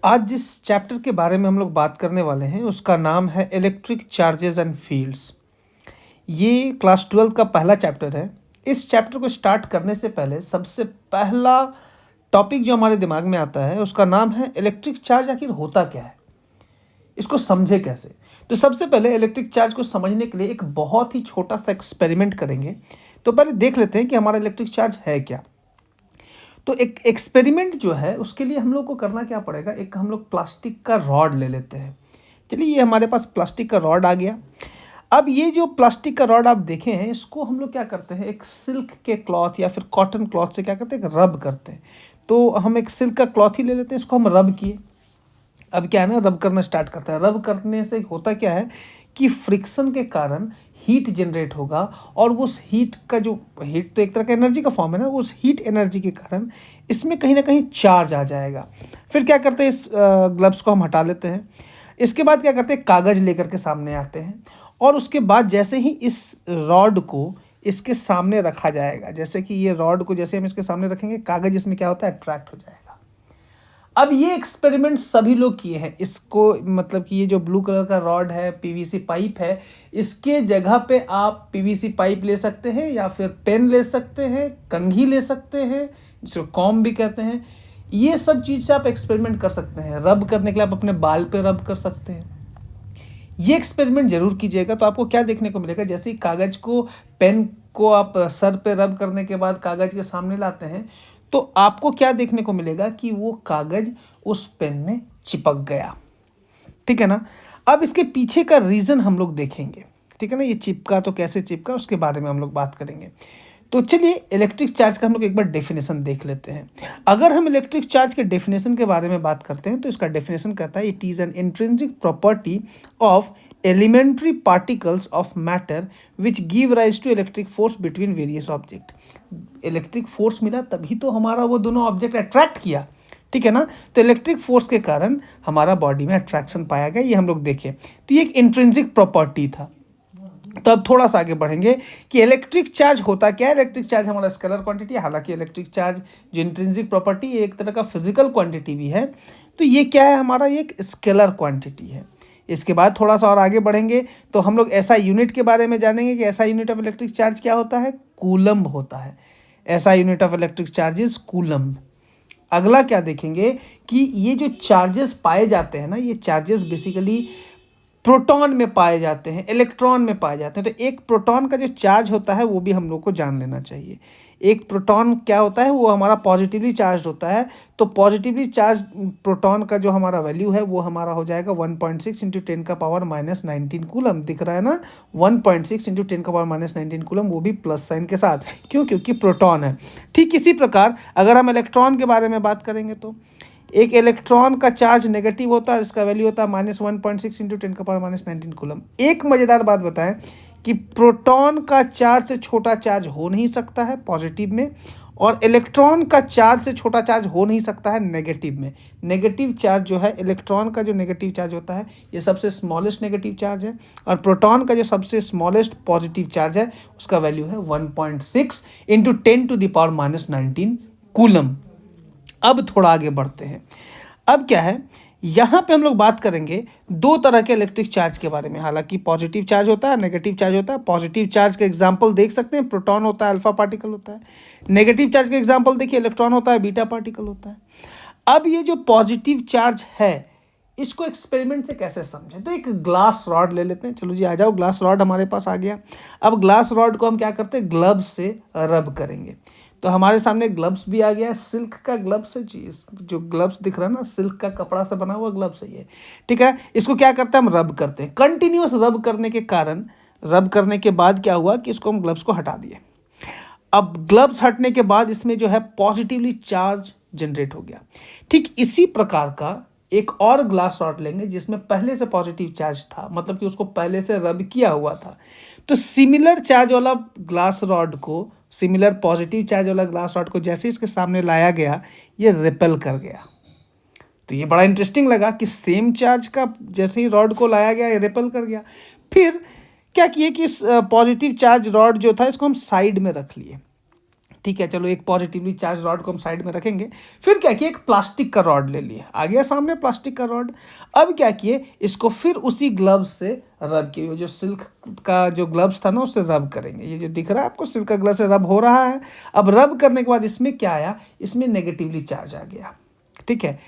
आज जिस चैप्टर के बारे में हम लोग बात करने वाले हैं उसका नाम है इलेक्ट्रिक चार्जेस एंड फील्ड्स। ये क्लास 12 का पहला चैप्टर है। इस चैप्टर को स्टार्ट करने से पहले सबसे पहला टॉपिक जो हमारे दिमाग में आता है उसका नाम है इलेक्ट्रिक चार्ज आखिर होता क्या है, इसको समझे कैसे। तो सबसे पहले इलेक्ट्रिक चार्ज को समझने के लिए एक बहुत ही छोटा सा एक्सपेरिमेंट करेंगे। तो पहले देख लेते हैं कि हमारा इलेक्ट्रिक चार्ज है क्या। तो एक एक्सपेरिमेंट जो है उसके लिए हम लोग को करना क्या पड़ेगा, एक हम लोग प्लास्टिक का रॉड ले लेते हैं। चलिए, ये हमारे पास प्लास्टिक का रॉड आ गया। अब ये जो प्लास्टिक का रॉड आप देखे हैं, इसको हम लोग क्या करते हैं, एक सिल्क के क्लॉथ या फिर कॉटन क्लॉथ से क्या करते हैं, एक रब करते हैं। तो हम एक सिल्क का क्लॉथ ही ले लेते हैं, इसको हम रब किए। अब क्या है ना, रब करना स्टार्ट करता है। रब करने से होता क्या है कि फ्रिक्शन के कारण हीट जनरेट होगा, और उस हीट का जो हीट तो एक तरह का एनर्जी का फॉर्म है ना, उस हीट एनर्जी के कारण इसमें कहीं ना कहीं चार्ज आ जाएगा। फिर क्या करते हैं, इस ग्लव्स को हम हटा लेते हैं। इसके बाद क्या करते हैं, कागज़ लेकर के सामने आते हैं, और उसके बाद जैसे ही इस रॉड को इसके सामने रखा जाएगा, जैसे कि ये रॉड को जैसे हम इसके सामने रखेंगे, कागज़ इसमें क्या होता है, अट्रैक्ट हो जाएगा। अब ये एक्सपेरिमेंट सभी लोग किए हैं। इसको मतलब कि ये जो ब्लू कलर का रॉड है, पीवीसी पाइप है, इसके जगह पे आप पीवीसी पाइप ले सकते हैं, या फिर पेन ले सकते हैं, कंघी ले सकते हैं, जिसको कॉम्ब भी कहते हैं। ये सब चीज़ से आप एक्सपेरिमेंट कर सकते हैं। रब करने के लिए आप अपने बाल पे रब कर सकते हैं। ये एक्सपेरिमेंट जरूर कीजिएगा। तो आपको क्या देखने को मिलेगा, जैसे ही कागज़ को, पेन को आप सर पे रब करने के बाद कागज़ के सामने लाते हैं, तो आपको क्या देखने को मिलेगा कि वो कागज़ उस पेन में चिपक गया। ठीक है ना। अब इसके पीछे का रीज़न हम लोग देखेंगे। ठीक है ना, ये चिपका तो कैसे चिपका, उसके बारे में हम लोग बात करेंगे। तो चलिए, इलेक्ट्रिक चार्ज का हम लोग एक बार डेफिनेशन देख लेते हैं। अगर हम इलेक्ट्रिक चार्ज के डेफिनेशन के बारे में बात करते हैं तो इसका डेफिनेशन कहता है, it is an intrinsic property of elementary particles of matter which give rise to electric force between various object. Electric force मिला तभी तो हमारा वो दोनों ऑब्जेक्ट अट्रैक्ट किया। ठीक है ना। तो इलेक्ट्रिक फोर्स के कारण हमारा बॉडी में अट्रैक्शन पाया गया, ये हम लोग देखें। तो ये एक इंट्रिंसिक प्रॉपर्टी था। तो अब थोड़ा सा आगे बढ़ेंगे कि इलेक्ट्रिक चार्ज होता क्या है। इलेक्ट्रिक चार्ज हमारा स्केलर क्वांटिटी है। हालांकि इलेक्ट्रिक चार्ज जो इंट्रिंसिक प्रॉपर्टी है, एक तरह का फिजिकल क्वांटिटी भी है। तो ये क्या है, हमारा ये एक स्केलर क्वांटिटी है। इसके बाद थोड़ा सा और आगे बढ़ेंगे तो हम लोग ऐसा यूनिट के बारे में जानेंगे कि ऐसा यूनिट ऑफ इलेक्ट्रिक चार्ज क्या होता है, कूलम्ब होता है। ऐसा unit of electric charge is coulomb. अगला क्या देखेंगे कि ये जो चार्जेस पाए जाते हैं ना, ये चार्जेस बेसिकली प्रोटॉन में पाए जाते हैं, इलेक्ट्रॉन में पाए जाते हैं। तो एक प्रोटॉन का जो चार्ज होता है वो भी हम लोग को जान लेना चाहिए। एक प्रोटॉन क्या होता है, वो हमारा पॉजिटिवली चार्ज होता है। तो पॉजिटिवली चार्ज प्रोटॉन का जो हमारा वैल्यू है वो हमारा हो जाएगा 1.6 इंटू 10⁻⁻19 कूलम। दिख रहा है ना, 1.6 इंटू 10⁻⁻19 कूलम, वो भी प्लस साइन के साथ। क्यों? क्योंकि प्रोटॉन है। ठीक इसी प्रकार अगर हम इलेक्ट्रॉन के बारे में बात करेंगे तो एक इलेक्ट्रॉन का चार्ज नेगेटिव होता है, इसका वैल्यू होता है -1.6 इंटू 10⁻⁻19 कूलम। एक मज़ेदार बात बताएं कि प्रोटॉन का चार्ज से छोटा चार्ज हो नहीं सकता है पॉजिटिव में, और इलेक्ट्रॉन का चार्ज से छोटा चार्ज हो नहीं सकता है नेगेटिव में। नेगेटिव चार्ज जो है, इलेक्ट्रॉन का जो नेगेटिव चार्ज होता है, ये सबसे स्मॉलेस्ट नेगेटिव चार्ज है, और प्रोटॉन का जो सबसे स्मॉलेस्ट पॉजिटिव चार्ज है उसका वैल्यू है 1.6 इंटू 10⁻⁻19 कूलम। अब थोड़ा आगे बढ़ते हैं। अब क्या है, यहाँ पे हम लोग बात करेंगे दो तरह के इलेक्ट्रिक चार्ज के बारे में। हालांकि पॉजिटिव चार्ज होता है, नेगेटिव चार्ज होता है। पॉजिटिव चार्ज का एग्जांपल देख सकते हैं, प्रोटॉन होता है, अल्फा पार्टिकल होता है। नेगेटिव चार्ज का एग्जांपल देखिए, इलेक्ट्रॉन होता है, बीटा पार्टिकल होता है। अब ये जो पॉजिटिव चार्ज है, इसको एक्सपेरिमेंट से कैसे समझें। तो एक ग्लास रॉड ले लेते हैं। चलो जी, आ जाओ, ग्लास रॉड हमारे पास आ गया। अब ग्लास रॉड को हम क्या करते हैं, ग्लव्स से रब करेंगे। तो हमारे सामने ग्लव्स भी आ गया, सिल्क का ग्लव्स है जी। जो ग्लव्स दिख रहा है ना, सिल्क का कपड़ा से बना हुआ ग्लव्स है ये। ठीक है, इसको क्या करते हैं, हम रब करते हैं। कंटिन्यूअस रब करने के कारण, रब करने के बाद क्या हुआ कि इसको हम ग्लव्स को हटा दिए। अब ग्लव्स हटने के बाद इसमें जो है पॉजिटिवली चार्ज जनरेट हो गया। ठीक इसी प्रकार का एक और ग्लास रॉड लेंगे जिसमें पहले से पॉजिटिव चार्ज था, मतलब कि उसको पहले से रब किया हुआ था। तो सिमिलर चार्ज वाला ग्लास रॉड को, सिमिलर पॉजिटिव चार्ज वाला ग्लास रॉड को जैसे इसके सामने लाया गया, ये रिपेल कर गया। तो ये बड़ा इंटरेस्टिंग लगा कि सेम चार्ज का जैसे ही रॉड को लाया गया, ये रिपेल कर गया। फिर क्या किए कि इस पॉजिटिव चार्ज रॉड जो था, इसको हम साइड में रख लिए। ठीक है, चलो एक पॉजिटिवली चार्ज रॉड को हम साइड में रखेंगे। फिर क्या किए, एक प्लास्टिक का रॉड ले लिए, आ गया सामने प्लास्टिक का रॉड। अब क्या किए, इसको फिर उसी ग्लव्स से रब किए, जो सिल्क का जो ग्लव्स था ना उससे रब करेंगे। ये जो दिख रहा है आपको सिल्क का ग्लव से रब हो रहा है। अब रब करने के बाद इसमें क्या आया, इसमें नेगेटिवली चार्ज आ गया। ठीक है,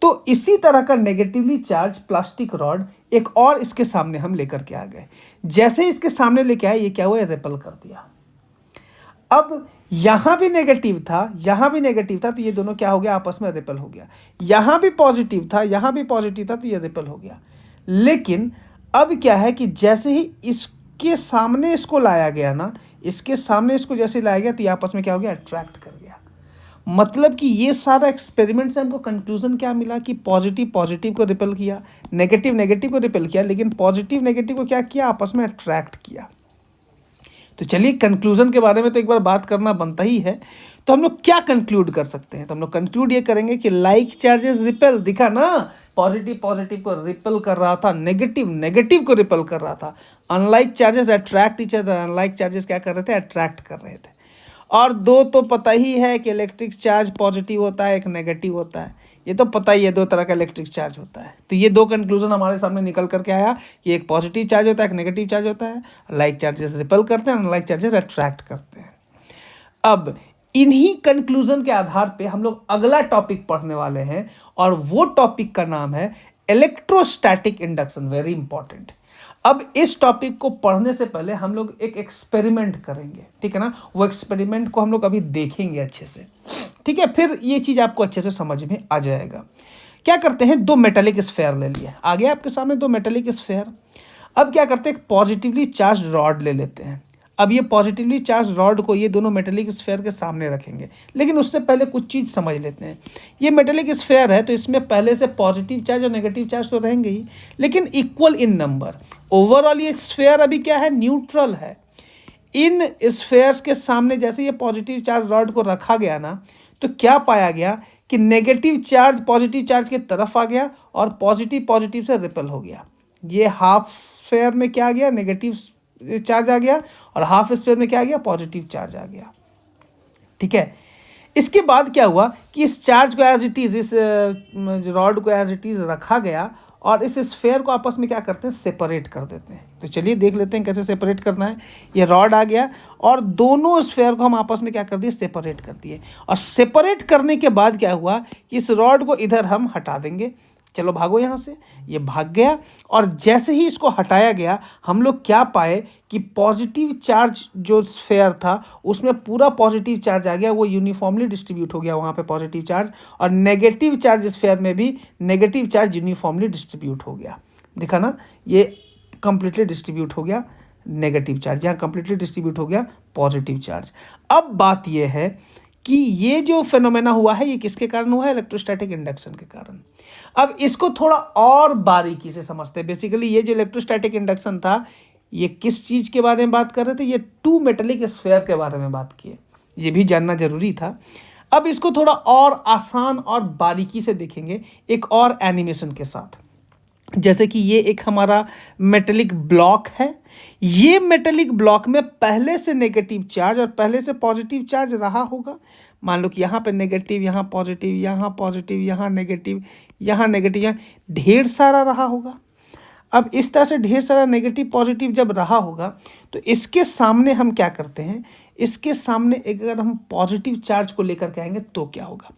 तो इसी तरह का नेगेटिवली चार्ज प्लास्टिक रॉड एक और इसके सामने हम लेकर के आ गए। जैसे ही इसके सामने लेके आए, ये क्या हुआ, रिपल कर दिया। अब यहां भी नेगेटिव था, यहां भी नेगेटिव था, तो ये दोनों क्या हो गया, आपस में रिपल हो गया। यहां भी पॉजिटिव था, यहां भी पॉजिटिव था, तो ये रिपल हो गया। लेकिन अब क्या है कि जैसे ही इसके सामने इसको लाया गया ना, इसके सामने इसको जैसे लाया गया, तो ये आपस में क्या हो गया, अट्रैक्ट कर गया। मतलब कि ये सारा एक्सपेरिमेंट से हमको कंक्लूजन क्या मिला कि पॉजिटिव पॉजिटिव को रिपेल किया, नेगेटिव नेगेटिव को रिपेल किया, लेकिन पॉजिटिव नेगेटिव को क्या किया, आपस में अट्रैक्ट किया। तो चलिए कंक्लूजन के बारे में तो एक बार बात करना बनता ही है। तो हम लोग क्या कंक्लूड कर सकते हैं, तो हम लोग कंक्लूड ये करेंगे कि लाइक चार्जेस रिपेल, दिखा ना, पॉजिटिव पॉजिटिव को रिपेल कर रहा था, नेगेटिव नेगेटिव को रिपेल कर रहा था। Unlike charges attract each other, unlike charges क्या कर रहे थे, अट्रैक्ट कर रहे थे। और दो तो पता ही है कि इलेक्ट्रिक चार्ज पॉजिटिव होता है, एक नेगेटिव होता है, ये तो पता ही है, दो तरह का इलेक्ट्रिक चार्ज होता है। तो ये दो कंक्लूजन हमारे सामने निकल करके आया कि एक पॉजिटिव चार्ज होता है, एक नेगेटिव चार्ज होता है। लाइक चार्जेस रिपेल करते हैं, अनलाइक चार्जेस अट्रैक्ट करते हैं। अब इन्हीं कंक्लूजन के आधार पे हम लोग अगला टॉपिक पढ़ने वाले हैं, और वो टॉपिक का नाम है इलेक्ट्रोस्टैटिक इंडक्शन। Very important. अब इस टॉपिक को पढ़ने से पहले हम लोग एक एक्सपेरिमेंट करेंगे, ठीक है ना। वो एक्सपेरिमेंट को हम लोग अभी देखेंगे अच्छे से, ठीक है, फिर ये चीज़ आपको अच्छे से समझ में आ जाएगा। क्या करते हैं, दो मेटेलिक स्फेयर ले लिए, आ गया आपके सामने दो मेटेलिक स्फेयर। अब क्या करते हैं, एक पॉजिटिवली चार्ज रॉड ले लेते हैं। अब ये पॉजिटिवली चार्ज रॉड को ये दोनों मेटेलिक स्फेयर के सामने रखेंगे, लेकिन उससे पहले कुछ चीज़ समझ लेते हैं। ये मेटेलिक स्फेयर है, तो इसमें पहले से पॉजिटिव चार्ज और नेगेटिव चार्ज तो रहेंगे ही, लेकिन इक्वल इन नंबर। ओवरऑल ये स्फेयर अभी क्या है, न्यूट्रल है। इन स्फेयर्स के सामने जैसे ये पॉजिटिव चार्ज रॉड को रखा गया ना, तो क्या पाया गया कि नेगेटिव चार्ज पॉजिटिव चार्ज की तरफ आ गया और पॉजिटिव पॉजिटिव से रिपेल हो गया। ये हाफ स्फेयर में क्या आ गया, नेगेटिव चार्ज आ गया, और हाफ स्फेयर में क्या आ गया, पॉजिटिव चार्ज आ गया। ठीक है, इसके बाद क्या हुआ कि इस चार्ज को एज इट इज़, इस रॉड को एज इट इज़ रखा गया, और इस स्फेयर को आपस में क्या करते हैं, सेपरेट कर देते हैं। तो चलिए देख लेते हैं कैसे सेपरेट करना है। ये रॉड आ गया और दोनों स्फेयर को हम आपस में क्या कर दिए, सेपरेट कर दिए। और सेपरेट करने के बाद क्या हुआ कि इस रॉड को इधर हम हटा देंगे, चलो भागो यहाँ से, ये भाग गया। और जैसे ही इसको हटाया गया, हम लोग क्या पाए कि पॉजिटिव चार्ज जो स्फेयर था उसमें पूरा पॉजिटिव चार्ज आ गया, वो यूनिफॉर्मली डिस्ट्रीब्यूट हो गया वहाँ पे पॉजिटिव चार्ज, और नेगेटिव चार्ज स्फेयर में भी नेगेटिव चार्ज यूनिफॉर्मली डिस्ट्रीब्यूट हो गया। देखा ना, ये कंप्लीटली डिस्ट्रीब्यूट हो गया नेगेटिव चार्ज, यहाँ कंप्लीटली डिस्ट्रीब्यूट हो गया पॉजिटिव चार्ज। अब बात यह है कि ये जो फेनोमेना हुआ है, ये किसके कारण हुआ है, इलेक्ट्रोस्टैटिक इंडक्शन के कारण। अब इसको थोड़ा और बारीकी से समझते हैं। बेसिकली ये जो इलेक्ट्रोस्टैटिक इंडक्शन था, ये किस चीज़ के बारे में बात कर रहे थे, ये टू मेटेलिक स्फेयर के बारे में बात किए, ये भी जानना जरूरी था। अब इसको थोड़ा और आसान और बारीकी से देखेंगे एक और एनिमेशन के साथ। जैसे कि ये एक हमारा मेटेलिक ब्लॉक है, ये मेटेलिक ब्लॉक में पहले से नेगेटिव चार्ज और पहले से पॉजिटिव चार्ज रहा होगा। मान लो कि यहाँ पे नेगेटिव, यहाँ पॉजिटिव, यहाँ पॉजिटिव, यहाँ नेगेटिव, यहाँ नेगेटिव, यहाँ ढेर सारा रहा होगा। अब इस तरह से ढेर सारा नेगेटिव पॉजिटिव जब रहा होगा, तो इसके सामने हम क्या करते हैं, इसके सामने अगर हम पॉजिटिव चार्ज को लेकर के आएंगे तो क्या होगा।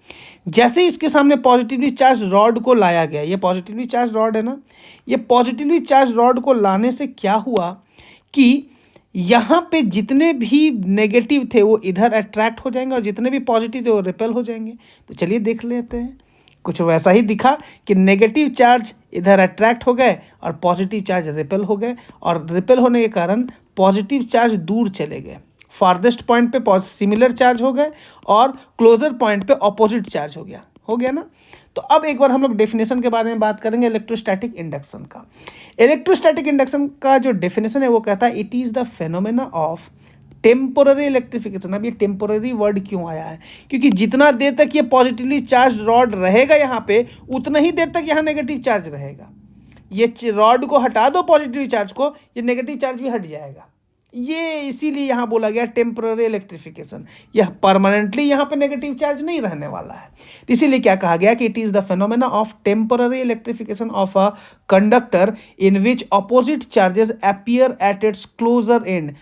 जैसे इसके सामने पॉजिटिवली चार्ज रॉड को लाया गया, ये पॉजिटिवली चार्ज रॉड है ना, ये पॉजिटिवली चार्ज रॉड को लाने से क्या हुआ कि यहाँ पे जितने भी नेगेटिव थे वो इधर अट्रैक्ट हो जाएंगे, और जितने भी पॉजिटिव थे वो रिपेल हो जाएंगे। तो चलिए देख लेते हैं, कुछ वैसा ही दिखा कि नेगेटिव चार्ज इधर अट्रैक्ट हो गए और पॉजिटिव चार्ज रिपेल हो गए, और रिपेल होने के कारण पॉजिटिव चार्ज दूर चले गए, फारदेस्ट पॉइंट पे सिमिलर चार्ज हो गए और क्लोजर पॉइंट पे ऑपोजिट चार्ज हो गया ना। तो अब एक बार हम लोग डेफिनेशन के बारे में बात करेंगे इलेक्ट्रोस्टैटिक इंडक्शन का। इलेक्ट्रोस्टैटिक इंडक्शन का जो डेफिनेशन है वो कहता है, it is the phenomena of temporary electrification. अब ये टेम्पोररी वर्ड क्यों आया है, क्योंकि जितना देर तक ये पॉजिटिवली चार्ज रॉड रहेगा यहाँ पे, उतना ही देर तक यहाँ नेगेटिव चार्ज रहेगा। ये रॉड को हटा दो पॉजिटिव चार्ज को, ये नेगेटिव चार्ज भी हट जाएगा। ये इसीलिए यहाँ बोला गया टेम्पररी इलेक्ट्रिफिकेशन, यह परमानेंटली यहाँ पे नेगेटिव चार्ज नहीं रहने वाला है। तो इसीलिए क्या कहा गया कि it is the phenomena of temporary electrification of a conductor in which opposite charges appear at it's closer and.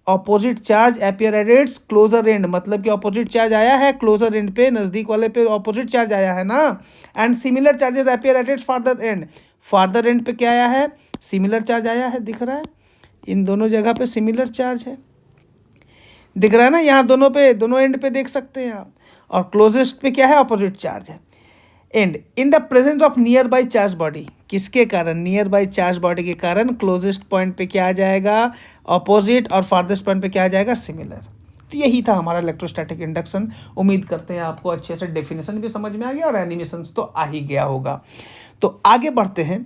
Opposite charge appear at it's closer and, मतलब कि ऑपोजिट चार्ज आया है क्लोजर एंड पे, नजदीक वाले पे ऑपोजिट चार्ज आया है ना। And similar charges appear at its farther and, farther and पे क्या आया है, सिमिलर चार्ज आया है, दिख रहा है इन दोनों जगह पे सिमिलर चार्ज है, दिख रहा है ना, यहाँ दोनों पे, दोनों एंड पे देख सकते हैं आप। और क्लोजेस्ट पे क्या है, अपोजिट चार्ज है। And in the presence of near by charge body, किसके कारण, नियर बाई चार्ज बॉडी के कारण क्लोजेस्ट पॉइंट पे क्या आ जाएगा, अपोजिट, और फार्देस्ट पॉइंट पे क्या आ जाएगा, सिमिलर। तो यही था हमारा इलेक्ट्रोस्टैटिक इंडक्शन। उम्मीद करते हैं आपको अच्छे से डेफिनेशन भी समझ में आ गया और एनिमेशन तो आ ही गया होगा। तो आगे बढ़ते हैं।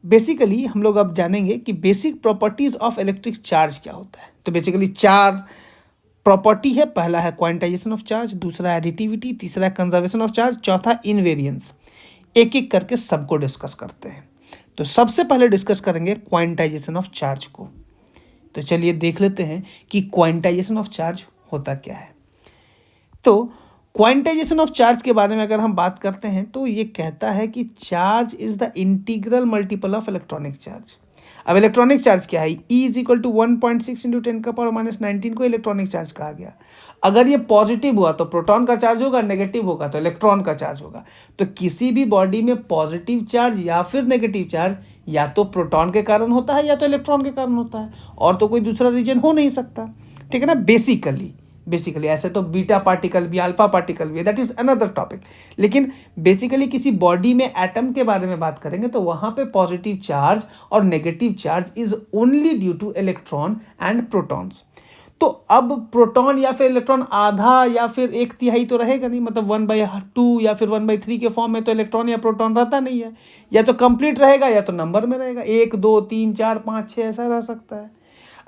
बेसिकली हम लोग अब जानेंगे कि basic properties of electric charge क्या होता है। तो बेसिकली चार्ज प्रॉपर्टी है, पहला है क्वांटाइजेशन ऑफ चार्ज, दूसरा एडिटिविटी, तीसरा है कंजर्वेशन ऑफ चार्ज, चौथा इनवेरियंस। एक एक करके सबको डिस्कस करते हैं। तो सबसे पहले डिस्कस करेंगे क्वांटाइजेशन ऑफ चार्ज को। तो चलिए देख लेते हैं कि क्वांटाइजेशन ऑफ चार्ज होता क्या है। तो क्वांटाइजेशन ऑफ चार्ज के बारे में अगर हम बात करते हैं तो ये कहता है कि charge is the integral multiple of electronic charge. अब इलेक्ट्रॉनिक चार्ज क्या है, E is equal to 1.6 into 10⁻⁻19 को इलेक्ट्रॉनिक चार्ज कहा गया। अगर ये पॉजिटिव हुआ तो प्रोटॉन का चार्ज होगा, नेगेटिव होगा तो इलेक्ट्रॉन का चार्ज होगा। तो किसी भी बॉडी में पॉजिटिव चार्ज या फिर नेगेटिव चार्ज या तो प्रोटॉन के कारण होता है या तो इलेक्ट्रॉन के कारण होता है, और तो कोई दूसरा रीजन हो नहीं सकता, ठीक है ना। बेसिकली ऐसे तो बीटा पार्टिकल भी, अल्फा पार्टिकल भी, दैट इज अनदर टॉपिक। लेकिन बेसिकली किसी बॉडी में एटम के बारे में बात करेंगे तो वहां पे पॉजिटिव चार्ज और negative charge is only due two electron and protons. तो अब प्रोटॉन या फिर इलेक्ट्रॉन आधा या फिर एक तिहाई तो रहेगा नहीं, मतलब 1/2 या फिर 1/3 के फॉर्म में तो इलेक्ट्रॉन या प्रोटॉन रहता नहीं है। या तो कंप्लीट रहेगा या तो नंबर में रहेगा, 1 2 3 4 5 6 ऐसा रह सकता है।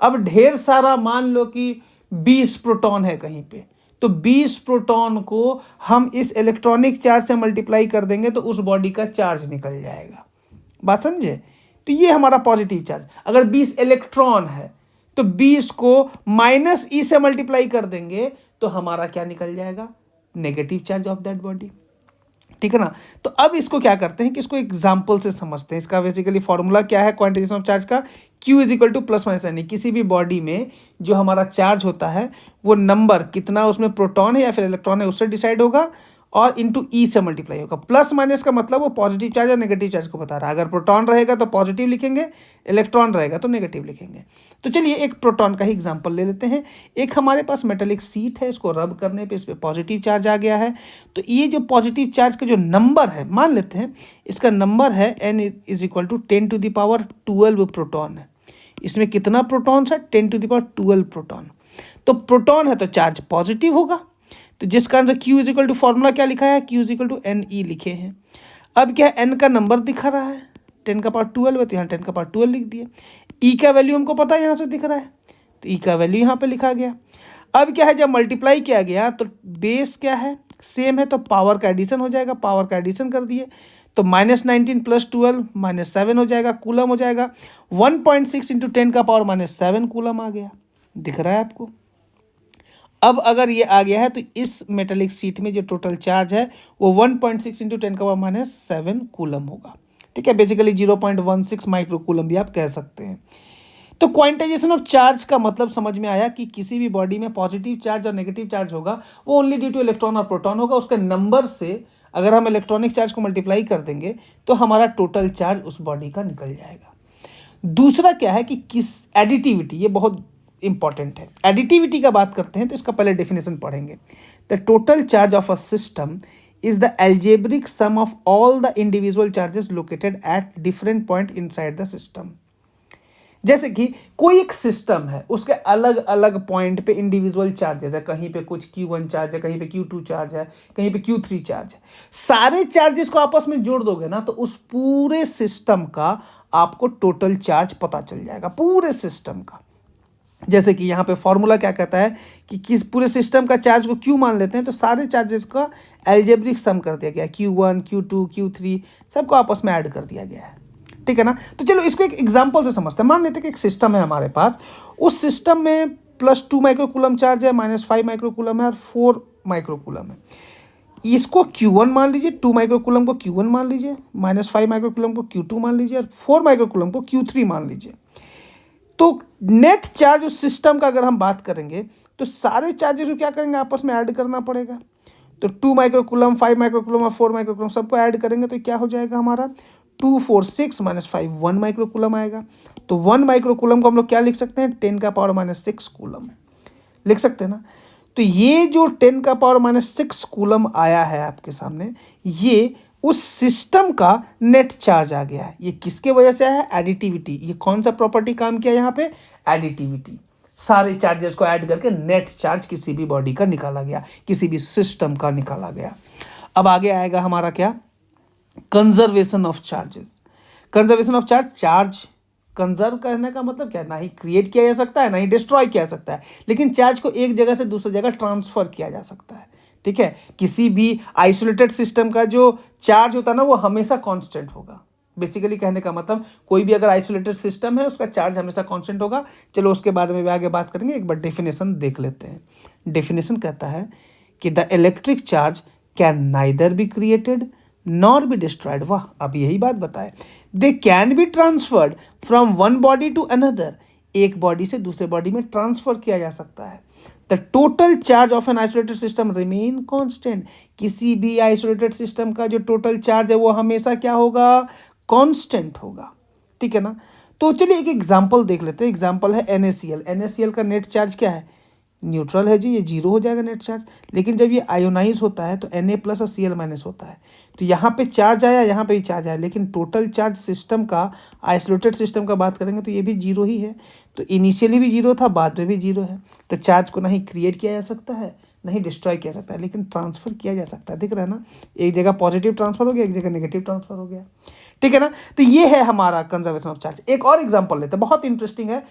अब ढेर सारा, मान लो कि 20 प्रोटॉन है कहीं पे, तो 20 प्रोटॉन को हम इस इलेक्ट्रॉनिक चार्ज से मल्टीप्लाई कर देंगे तो उस बॉडी का चार्ज निकल जाएगा। बात समझे। तो ये हमारा पॉजिटिव चार्ज। अगर 20 इलेक्ट्रॉन है तो 20 को -E से मल्टीप्लाई कर देंगे तो हमारा क्या निकल जाएगा, negative charge of that body, ठीक है ना। तो अब इसको क्या करते हैं कि इसको एग्जाम्पल से समझते हैं। इसका बेसिकली फॉर्मूला क्या है क्वांटाइजेशन ऑफ चार्ज का, Q is equal two plus minus यानी किसी भी बॉडी में जो हमारा चार्ज होता है वो नंबर कितना उसमें प्रोटॉन है या फिर इलेक्ट्रॉन है उससे डिसाइड होगा और इंटू E से मल्टीप्लाई होगा। प्लस माइनस का मतलब वो पॉजिटिव चार्ज और नेगेटिव चार्ज को बता रहा है। अगर प्रोटॉन रहेगा तो पॉजिटिव लिखेंगे, इलेक्ट्रॉन रहेगा तो नेगेटिव लिखेंगे। तो चलिए एक प्रोटॉन का ही एग्जांपल ले लेते हैं। एक हमारे पास मेटेलिक शीट है, इसको रब करने पे इस पर पॉजिटिव चार्ज आ गया है। तो ये जो पॉजिटिव चार्ज का जो नंबर है, मान लेते हैं इसका नंबर है N is equal to 10⁻12 proton है। इसमें कितना प्रोटॉन्स है, 10⁻12 प्रोटॉन। तो प्रोटॉन है तो चार्ज पॉजिटिव होगा। तो जिस कारण से Q is equal to formula क्या लिखा है, Q is equal to NE लिखे हैं। अब क्या है, N का नंबर दिखा रहा है 10⁻12 है तो यहाँ 10⁻12 लिख दिए। E का वैल्यू हमको पता है यहाँ से दिख रहा है तो E का वैल्यू यहाँ पे लिखा गया। अब क्या है, जब मल्टीप्लाई किया गया तो बेस क्या है, सेम है तो पावर का एडिशन हो जाएगा, पावर का एडिशन कर दिए तो -19 + 12 -7 हो जाएगा, कूलम हो जाएगा। 1.6 इंटू 10⁻⁻7 कूलम आ गया, दिख रहा है आपको। अब अगर ये आ गया है तो इस मेटेलिक शीट में जो टोटल चार्ज है वो 1.6 इंटू 10⁻⁻7 कूलम होगा, ठीक है। बेसिकली 0.16 माइक्रो कूलम भी आप कह सकते हैं। तो क्वांटाइजेशन ऑफ चार्ज का मतलब समझ में आया कि किसी भी बॉडी में पॉजिटिव चार्ज और नेगेटिव चार्ज होगा वो ओनली ड्यू टू इलेक्ट्रॉन और प्रोटॉन होगा। उसके नंबर से अगर हम इलेक्ट्रॉनिक चार्ज को मल्टीप्लाई कर देंगे तो हमारा टोटल चार्ज उस बॉडी का निकल जाएगा। दूसरा क्या है कि किस एडिटिविटी, ये बहुत इंपॉर्टेंट है। एडिटिविटी का बात करते हैं तो इसका पहले डेफिनेशन पढ़ेंगे। The total charge of a system is the algebraic sum of all the individual charges located at different point inside the system। जैसे कि कोई एक सिस्टम है, उसके अलग अलग पॉइंट पे इंडिविजुअल चार्जेस है, कहीं पे कुछ Q1 चार्ज है, कहीं पे Q2 चार्ज है, कहीं पे Q3 चार्ज है। सारे चार्जेस को आपस में जोड़ दोगे ना तो उस पूरे सिस्टम का आपको टोटल चार्ज पता चल जाएगा, पूरे सिस्टम का। जैसे कि यहाँ पे फॉर्मूला क्या कहता है कि किस पूरे सिस्टम का चार्ज को Q मान लेते हैं तो सारे चार्जेस का एल्जेब्रिक सम कर दिया गया, Q1 Q2 Q3 सबको आपस में ऐड कर दिया गया है, ठीक है ना। तो चलो इसको एक एग्जांपल से समझते हैं। मान लेते हैं कि एक सिस्टम है हमारे पास, उस सिस्टम में +2 माइक्रोकूलम चार्ज है, -5 माइक्रोकूलम है और 4 माइक्रोकूलम है। इसको Q1 मान लीजिए, 2 माइक्रोकूलम को Q1 मान लीजिए, -5 माइक्रोकूलम को Q2 मान लीजिए और 4 माइक्रोकूलम को Q3 मान लीजिए। तो नेट चार्ज उस सिस्टम का अगर हम बात करेंगे तो सारे चार्जेस को क्या करेंगे, आपस में ऐड करना पड़ेगा। तो 2 माइक्रोकूलम, 5 माइक्रोकूलम और 4 माइक्रोकूलम सबको ऐड करेंगे तो क्या हो जाएगा हमारा, 2 4 6 -5 1 माइक्रोकूलम आएगा। तो 1 माइक्रोकूलम को हम लोग क्या लिख सकते हैं, 10⁻⁻6 कूलम लिख सकते हैं ना। तो ये जो 10⁻⁻6 कूलम आया है आपके सामने, ये उस सिस्टम का नेट चार्ज आ गया है। ये किसके वजह से आया है, एडिटिविटी। ये कौन सा प्रॉपर्टी काम किया यहाँ पे, एडिटिविटी। सारे चार्जेस को ऐड करके नेट चार्ज किसी भी बॉडी का निकाला गया, किसी भी सिस्टम का निकाला गया। अब आगे आएगा हमारा क्या, conservation of charges. Conservation of charge, charge conserve करने का मतलब क्या है, ना ही क्रिएट किया जा सकता है ना ही डिस्ट्रॉय किया जा सकता है, लेकिन चार्ज को एक जगह से दूसरी जगह ट्रांसफर किया जा सकता है। ठीक है, किसी भी आइसोलेटेड सिस्टम का जो चार्ज होता है ना वो हमेशा कांस्टेंट होगा। बेसिकली कहने का मतलब कोई भी अगर आइसोलेटेड सिस्टम है उसका चार्ज हमेशा कांस्टेंट होगा। चलो उसके बारे में भी आगे बात करेंगे, एक बार डेफिनेशन देख लेते हैं। डेफिनेशन कहता है कि the electric charge can neither be created nor be destroyed. वाह, अब यही बात बताए, they can be transferred from one body to another. एक बॉडी से दूसरे बॉडी में ट्रांसफर किया जा सकता है। The total charge of an isolated system remain constant. किसी भी आइसोलेटेड सिस्टम का जो टोटल चार्ज है वो हमेशा क्या होगा, कांस्टेंट होगा। ठीक है ना। तो चलिए एक एग्जांपल देख लेते हैं। एग्जांपल है NaCl। NaCl का नेट चार्ज क्या है, न्यूट्रल है जी, ये 0 हो जाएगा नेट चार्ज। लेकिन जब ये आयोनाइज होता है तो Na+ और Cl- होता है। तो यहाँ पे चार्ज आया, यहाँ पे भी चार्ज आया, लेकिन टोटल चार्ज सिस्टम का, आइसोलेटेड सिस्टम का बात करेंगे तो ये भी 0 ही है। तो इनिशियली भी 0 था, बाद में भी 0 है। तो चार्ज को नहीं क्रिएट किया जा सकता है, नहीं डिस्ट्रॉय किया जा सकता है, लेकिन ट्रांसफर किया जा सकता है। दिख रहा है ना, एक जगह पॉजिटिव ट्रांसफर हो गया, एक जगह नेगेटिव ट्रांसफर हो गया। ठीक है ना। तो ये है हमारा कंजर्वेशन ऑफ चार्ज। एक और एग्जांपल लेते हैं, बहुत इंटरेस्टिंग है।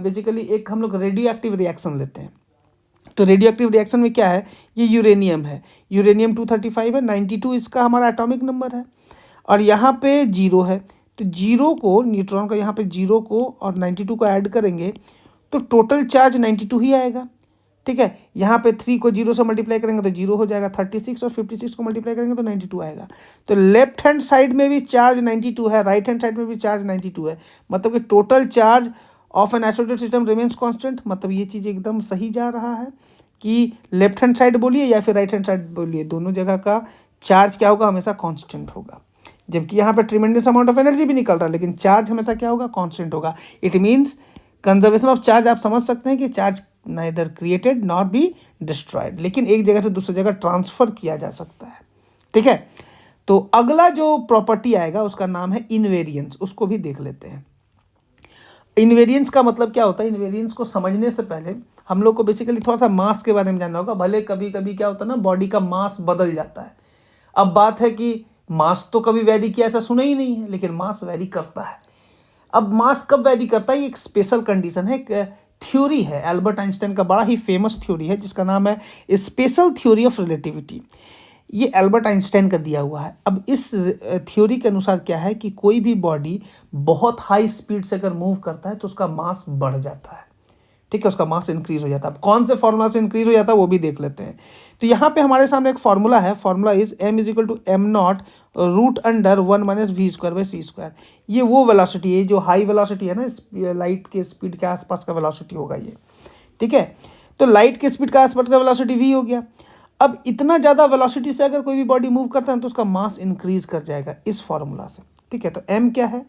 बेसिकली एक हम लोग रेडियो एक्टिव रिएक्शन लेते हैं। तो रेडियो एक्टिव रिएक्शन में क्या है, ये यूरेनियम है, यूरेनियम 235 है, 92 इसका हमारा एटॉमिक नंबर है, और यहाँ पे 0 है। तो 0 को, न्यूट्रॉन का यहाँ पे 0 को और 92 को ऐड करेंगे तो टोटल चार्ज 92 ही आएगा। ठीक है, यहाँ पे 3 को 0 से मल्टीप्लाई करेंगे तो 0 हो जाएगा, 36 और 56 को मल्टीप्लाई करेंगे तो 92 आएगा। तो लेफ्ट हैंड साइड में भी चार्ज 92 है, राइट हैंड साइड में भी चार्ज 92 है। मतलब कि total charge of an isolated system remains constant. मतलब ये चीज़ एकदम सही जा रहा है कि लेफ्ट हैंड साइड बोलिए या फिर राइट हैंड साइड बोलिए, दोनों जगह का चार्ज क्या होगा, हमेशा कांस्टेंट होगा। जबकि यहाँ पे ट्रिमेंडस अमाउंट ऑफ एनर्जी भी निकल रहा है, लेकिन चार्ज हमेशा क्या होगा, कांस्टेंट होगा। It means conservation of charge आप समझ सकते हैं कि charge neither created not be destroyed, लेकिन एक जगह से दूसरी जगह ट्रांसफर किया जा सकता है। ठीक है, तो अगला जो प्रॉपर्टी आएगा उसका नाम है इनवेरियंस। उसको भी देख लेते हैं। इनवेरियंस का मतलब क्या होता है, इनवेरियंस को समझने से पहले हम लोग को बेसिकली थोड़ा सा मास के बारे में जानना होगा। भले कभी कभी क्या होता है ना, बॉडी का मास बदल जाता है। अब बात है कि मास तो कभी वैरी किया ऐसा सुना ही नहीं है, लेकिन मास वैरी करता है। अब मास कब वैरी करता है, ये एक स्पेशल कंडीशन है, एक थ्योरी है, एल्बर्ट आइंस्टाइन का बड़ा ही फेमस थ्योरी है जिसका नाम है स्पेशल थ्योरी ऑफ रिलेटिविटी। ये एल्बर्ट आइंस्टाइन का दिया हुआ है। अब इस थ्योरी के अनुसार क्या है कि कोई भी बॉडी बहुत हाई स्पीड से अगर मूव करता है तो उसका मास बढ़ जाता है। ठीक है, उसका मास इंक्रीज हो जाता है। अब कौन से फॉर्मूला से इंक्रीज हो जाता है वो भी देख लेते हैं। तो यहाँ पे हमारे सामने एक फॉर्मूला है, formula is m = m0 √1 - v²/c²। ये वो वेलोसिटी है जो हाई वेलोसिटी है ना, लाइट के स्पीड के आसपास का वेलोसिटी होगा ये। ठीक है, तो लाइट के स्पीड का आसपास का वेलोसिटी v हो गया। अब इतना ज़्यादा वेलोसिटी से अगर कोई भी बॉडी मूव करता है तो उसका मास इंक्रीज कर जाएगा इस फॉर्मूला से। ठीक है, तो m क्या है,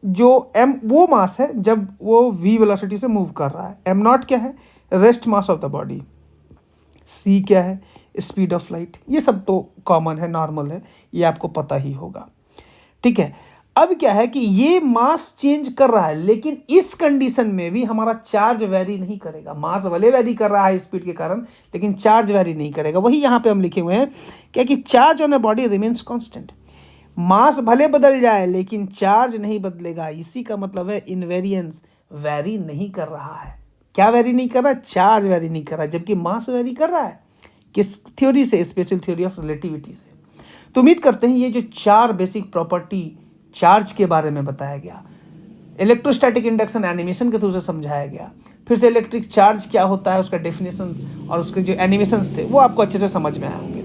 जो m वो मास है जब वो v वेलोसिटी से मूव कर रहा है। m0 क्या है, rest mass of the body. c क्या है, स्पीड ऑफ लाइट। ये सब तो कॉमन है, नॉर्मल है, ये आपको पता ही होगा। ठीक है, अब क्या है कि ये मास चेंज कर रहा है, लेकिन इस कंडीशन में भी हमारा चार्ज वेरी नहीं करेगा। मास भले वेरी कर रहा है स्पीड के कारण, लेकिन चार्ज वेरी नहीं करेगा। वही यहाँ पे हम लिखे हुए हैं क्या कि charge on a body remains constant. Mass भले बदल जाए लेकिन चार्ज नहीं बदलेगा। इसी का मतलब है इनवेरियंस वेरी नहीं कर रहा है। क्या वेरी नहीं कर रहा है, चार्ज वेरी नहीं कर रहा है, जबकि मास वेरी कर रहा है। किस थ्योरी से, स्पेशल थ्योरी ऑफ रिलेटिविटी से। तो उम्मीद करते हैं ये जो 4 बेसिक प्रॉपर्टी चार्ज के बारे में बताया गया, इलेक्ट्रोस्टैटिक इंडक्शन एनिमेशन के थ्रू से समझाया गया, फिर से इलेक्ट्रिक चार्ज क्या होता है, उसका डेफिनेशन और उसके जो एनिमेशंस थे वो आपको अच्छे से समझ में आए होंगे।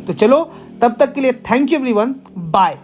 तो चलो, तब तक के लिए थैंक यू एवरीवन, बाय।